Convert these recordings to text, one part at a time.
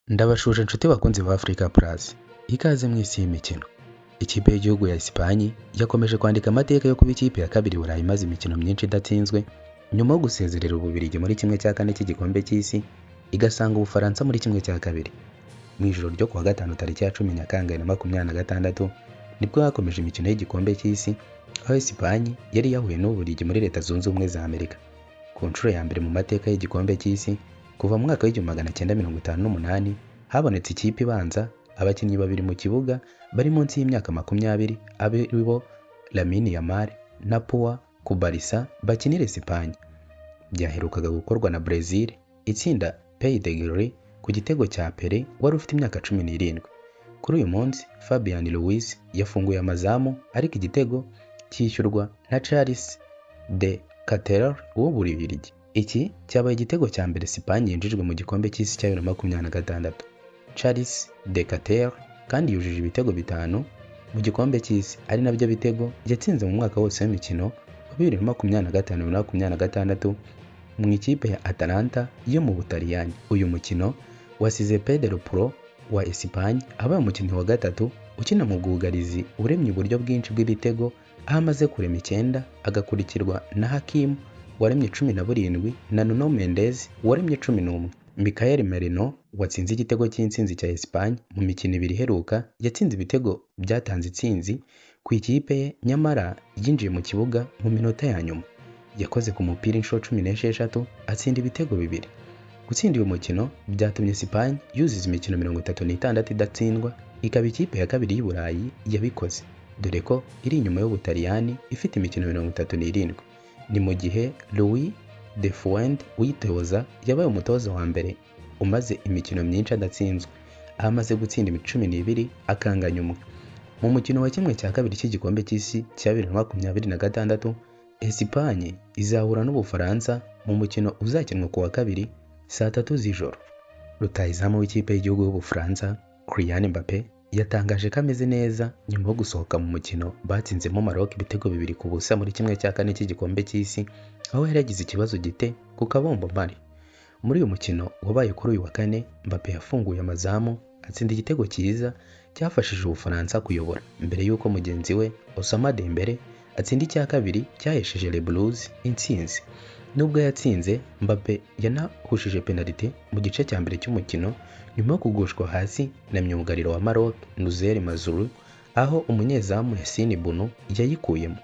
Ndabashuje inshuti bakunzi ba Africa Plus. Ikaze mu isi y'imikino. Ikipe y'igihugu ya Espagne yakomeje kwandika amateka yo kuba ikipe ya kabiri Burayi imaze imikino myinshi idatsinzwe nyuma yo gusezerera Ububiligi muri kimwe cya kane cy'igikombe cy'isi igasanga Ubufaransa muri kimwe cya kabiri. Mu ijoro ryo kuwa gatanu tariki ya 10 Nyakanga 2026 nibwo hakomeje imikino y'igikombe cy'isi aho Espagne yari yahuye n'Ububiligi muri Leta Zunze Ubumwe za Amerika. Ku nshuro ya mbere mu mateka y'igikombe cy'isi kuva mu mwaka w'1958 habonetse ikipe ibanza abakinnyi babiri mu kibuga bari munsi y'imyaka 20 aribo Lamine Yamal na Pau Cubarsí bakinira Espagne. Byaherukaga gukorwa na Brazil itsinda Pays de Galles ku gitego cya Pelé wari ufite imyaka 17. Kuri uyu munsi Fabian Ruiz yafunguye amazamu ariko igitego cyishyurwa na Charles de Ketelaere w'Ububiligi. Iki cyabaye igitego cya mbere Espagne yinjijwe mu gikombe cy'isi cya 2026. Charles de Ketelaere kandi yujuje ibitego 5 mu gikombe cy'isi ari nabyo bitego yatsinze mu mwaka wose w'imikino wa 2025-2026 mu ikipe ya Atalanta yo mu Butaliyani. Uyu mukino wasize Pedro Porro wa Espagne abaye umukinnyi wa gatatu ukina mu bwugarizi uremye uburyo bwinshi bw'ibitego aho amaze kurema 9 agakurikirwa na Hakim waremye 17 na Nuno Mendes waremye 11. Michael Merino watsinze igitego cy'intsinzi cya Espagne mu mikino 2 iheruka yatsinze ibitego byatanze intsinzi ku ikipe ye, nyamara yinjiye mu kibuga mu minota ya nyuma. Yakoze ku mupira inshuro 16 atsinda ibitego 2. Gutsinda uyu mukino byatumye Espagne yuzuza imikino 36 idatsindwa ikaba ikipe ya kabiri y'Uburayi yabikoze, dore ko iri inyuma y'Ubutaliyani ifite imikino 37. Ni mu gihe Louis de Fuente uyitoza yabaye umutoza wa mbere umaze imikino myinshi adatsinzwe, aho amaze gutsinda 12 akanganya umwe. Mu mukino wa kimwe cya kabiri cy'igikombe cy'isi cya 2026 Espagne izahura n'Ubufaransa mu mukino uzakinwa ku wa kabiri saa 3 z'ijoro. Rutahizamu w'ikipe y'igihugu y'Ubufaransa Kylian Mbappé yatangaje ko ameze neza nyuma yo gusohoka mu mukino batsinzemo Maroc ibitego 2-0 muri kimwe cya kane cy'igikombe cy'isi, aho yaragize ikibazo gite ku kabombo mari. Muri uyu mukino wabaye kuri uyu wa kane Mbappé yafunguye amazamu atsinda igitego cyiza cyafashije Ubufaransa kuyobora mbere y'uko mugenzi we Ousmane Dembélé atsinda icya kabiri cyahesheje Les Blues intsinzi. Nubwo yatsinze, Mbappé yanahushije penalty mu gice cya mbere cy'umukino nyuma yo kugushwa hasi na myugariro wa Maroc Noussair Mazroui, aho umunyezamu Yassine Bounou yayikuyemo.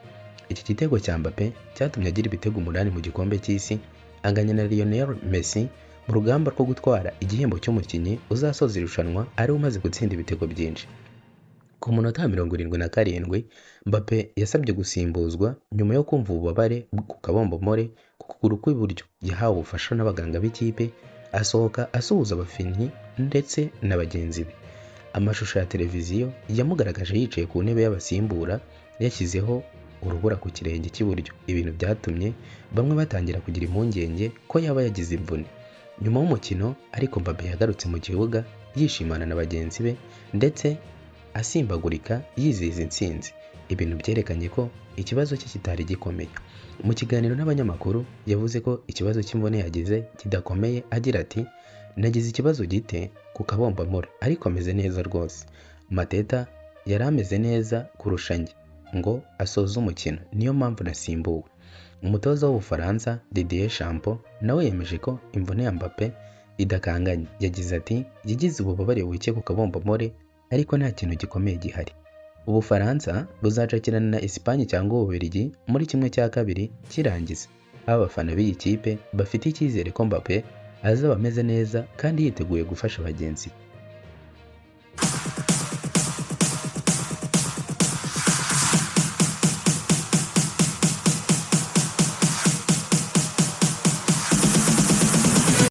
Iki gitego cya Mbappé cyatumye agira ibitego 8 mu gikombe cy'isi anganya na Lionel Messi mu rugamba rwo gutwara igihembo cy'umukinnyi uzasoza irushanwa ari umaze gutsinda ibitego byinshi. Ku munota 77 Mbappé yasabye gusimbuzwa nyuma yo kumva ububabare ku kabombomore ku kuguru kw'iburyo. Yahawe ubufasha n'abaganga b'ikipe asohoka asuhuza abafinnyi ndetse na bagenzi be. Amashusho ya televiziyo yamugaragaje yicaye ku ntebe y'abasimbura yashyizeho urubura ku kirenge cy'iburyo, ibintu byatumye bamwe batangira kugira impungenge ko yaba yagize imvune. Nyuma y'umukino ariko Mbappé yagarutse mu kibuga yishimana na bagenzi be ndetse asimbagurika yizihiza intsinzi. Ibintu byerekanye ko ikibazo cye kitari gikomeye. Mu kiganiro n'abanyamakuru yavuze ko ikibazo cy'imvune yagize kidakomeye, agira ati nagize ikibazo gite ku kabombamura ariko ameze neza rwose. Mateta yari ameze neza kurusha njye ngo asoze umukino, niyo mpamvu nasimbuwe. Umutoza w'Ubufaransa Didier Deschamps nawe yemeje ko imvune ya Mbappé idakanganye. Yagize ati yagize ububabare buke ku kabombamore ariko nta kintu gikomeye gihari. Ubufaransa buzacakirana na Espagne cyangwa Ububiligi muri kimwe cya kabiri kirangiza. Abafana b'iyi kipe bafite icyizere ko Mbappé azaba ameze neza kandi yiteguye gufasha bagenzi be.